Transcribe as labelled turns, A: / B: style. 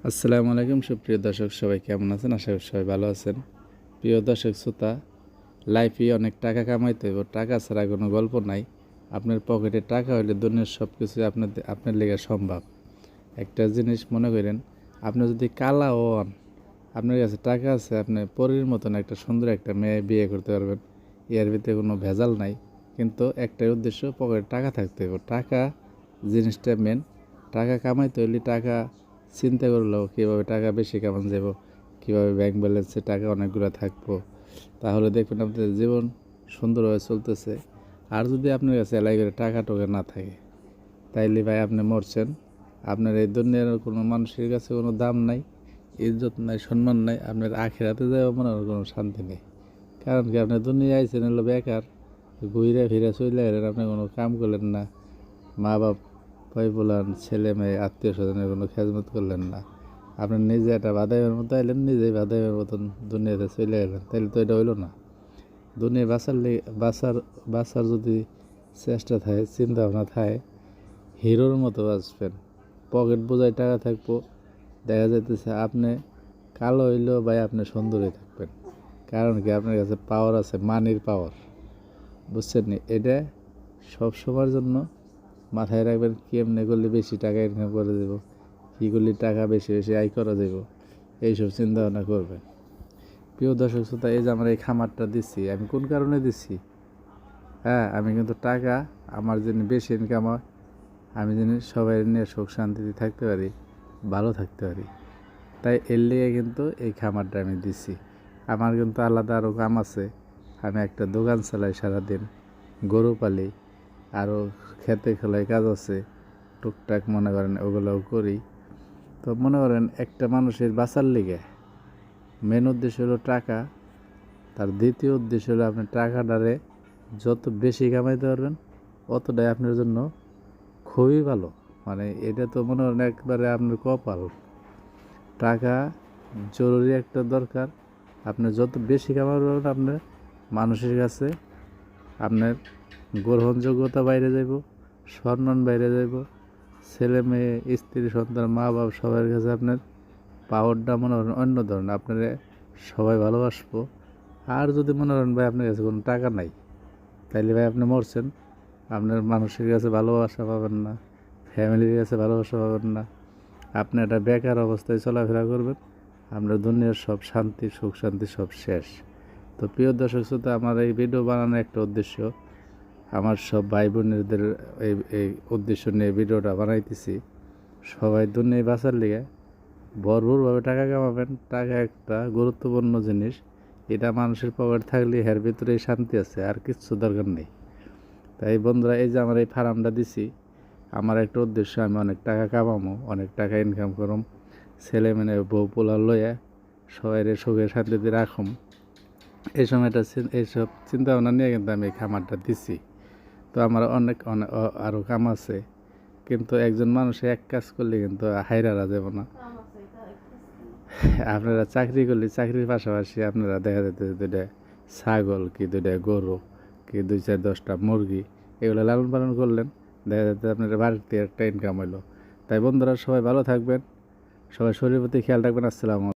A: আসসালামু আলাইকুম সুপ্রিয় দর্শক, সবাই কেমন আছেন? আশা করি সবাই ভালো আছেন। প্রিয় দর্শক শ্রোতা, লাইফে অনেক টাকা কামাইতে হবে, টাকা ছাড়া কোনো গল্প নাই। আপনার পকেটে টাকা হলে দুনিয়ার সব কিছুই আপনার লেগে সম্ভব। একটা জিনিস মনে করেন, আপনি যদি কালা হন, আপনার কাছে টাকা আছে, আপনি পরীর মতন একটা সুন্দর একটা মেয়ে বিয়ে করতে পারবেন। এর ভিতরে কোনো ভেজাল নাই। কিন্তু একটাই উদ্দেশ্য, পকেটে টাকা থাকতে হবে। টাকা জিনিসটা মেন। টাকা কামাইতে হলে টাকা চিন্তা করলেও কীভাবে টাকা বেশি কামানো যাব, কীভাবে ব্যাংক ব্যালেন্সে টাকা অনেকগুলো থাকবো, তাহলে দেখবেন আপনাদের জীবন সুন্দরভাবে চলতেছে। আর যদি আপনার কাছে এলাই করে টাকা টোকা না থাকে, তাইলে ভাই আপনি মরছেন। আপনার এই দুনিয়ার কোনো মানুষের কাছে কোনো দাম নাই, ইজ্জত নাই, সম্মান নাই। আপনার আখিরাতে যাওয়া মনে হয় কোনো শান্তি নেই। কারণ কি, আপনি দুনিয়া আইছেন হলো বেকার, ঘুরে ফিরে চলে গেলেন, আপনি কোনো কাম করলেন না, মা বাপ ভাই বলান ছেলে মেয়ে আত্মীয় স্বজনের কোনো খেজমত করলেন না। আপনি নিজে একটা বাদাইমের মতো আইলেন, নিজেই বাদাইমের মতন দুনিয়াতে চলে গেলেন। তাইলে তো এটা হইলো না। দুনিয়া বাঁচার যদি চেষ্টা থাকে, চিন্তা ভাবনা থাকে, হিরোর মতো বাঁচবেন। পকেট বোঝায় টাকা থাকবো, দেখা যাইতেছে আপনি কালো হইলেও ভাই আপনি সুন্দরই থাকবেন। কারণ কি, আপনার কাছে পাওয়ার আছে, মানির পাওয়ার। বুঝছেন নি? এটা সব সময়ের জন্য মাথায় রাখবেন। কেমনে করলে বেশি টাকা ইনকাম করে দেব, কী করলে টাকা বেশি বেশি আয় করা যাব, এইসব চিন্তা ভাবনা করবেন। প্রিয় দর্শক শ্রোতা, এই যে আমার এই খামারটা দিচ্ছি, আমি কোন কারণে দিচ্ছি? হ্যাঁ, আমি কিন্তু টাকা আমার জন্য বেশি ইনকাম হয়, আমি যেন সবাই নিয়ে সুখ শান্তিতে থাকতে পারি, ভালো থাকতে পারি। তাই এর লেগে কিন্তু এই খামারটা আমি দিচ্ছি। আমার কিন্তু আলাদা আরও কাম আছে। আমি একটা দোকান চালাই সারাদিন, গরু পালি, আরও খেতে খেলায় কাজ আছে টুকটাক, মনে করেন ওগুলোও করি। তো মনে করেন একটা মানুষের বাঁচার লিগে মেন উদ্দেশ্য হলো টাকা, তার দ্বিতীয় উদ্দেশ্য হলো আপনি টাকাটারে যত বেশি কামাইতে পারবেন অতটাই আপনার জন্য খুবই ভালো। মানে এটা তো মনে করেন একবারে আপনার কপাল। টাকা জরুরি একটা দরকার। আপনি যত বেশি কামাতে পারবেন, আপনার মানুষের কাছে আপনার গ্রহণযোগ্যতা বাইরে যাইব, সম্মান বাইরে যাইব, ছেলে মেয়ে স্ত্রী সন্তান মা বাবা সবার কাছে আপনার পাওয়ারটা মনে করেন অন্য ধরনের, আপনারা সবাই ভালোবাসবো। আর যদি মনে করেন ভাই আপনার কাছে কোনো টাকা নাই, তাইলে ভাই আপনি মরছেন। আপনার মানুষের কাছে ভালোবাসা পাবেন না, ফ্যামিলির কাছে ভালোবাসা পাবেন না। আপনি একটা বেকার অবস্থায় চলাফেরা করবেন, আপনার দুনিয়ার সব শান্তি সুখ শান্তি সব শেষ। তো প্রিয় দর্শক শ্রোতা, আমার এই ভিডিও বানানোর একটা উদ্দেশ্য, আমার সব ভাই বোনেদের এই উদ্দেশ্য নিয়ে ভিডিওটা বানাইতেছি। সবাই দুনিয়ায় বাঁচার লিগে ভরপুরভাবে টাকা কামাবেন। টাকা একটা গুরুত্বপূর্ণ জিনিস, এটা মানুষের পকেট থাকলে এর ভিতরেই শান্তি আছে, আর কিচ্ছু দরকার নেই। তাই বন্ধুরা, এই যে আমার এই ফার্মটা দিছি, আমার একটা উদ্দেশ্য, আমি অনেক টাকা কামাবো, অনেক টাকা ইনকাম করম, ছেলে মেয়ে বউ পোলা লইয়া সবাই সুখে শান্তিতে রাখুম। এই সময়টা এইসব চিন্তা ভাবনা নিয়ে কিন্তু আমি এই খামারটা দিছি। তো আমার অনেক অনেক আরও কাম আছে, কিন্তু একজন মানুষে এক কাজ করলে কিন্তু হাইরারা যাব না। আপনারা চাকরি করলে চাকরির পাশাপাশি আপনারা দেখা যেতে দুইটা ছাগল কি দুইটা গরু কি 2-4-10টা মুরগি এগুলো লালন পালন করলেন, দেখা যাচ্ছে আপনার বাড়িতে একটা ইনকাম হইলো। তাই বন্ধুরা, সবাই ভালো থাকবেন, সবাই শরীরের প্রতি খেয়াল রাখবেন। আসসালামু আলাইকুম।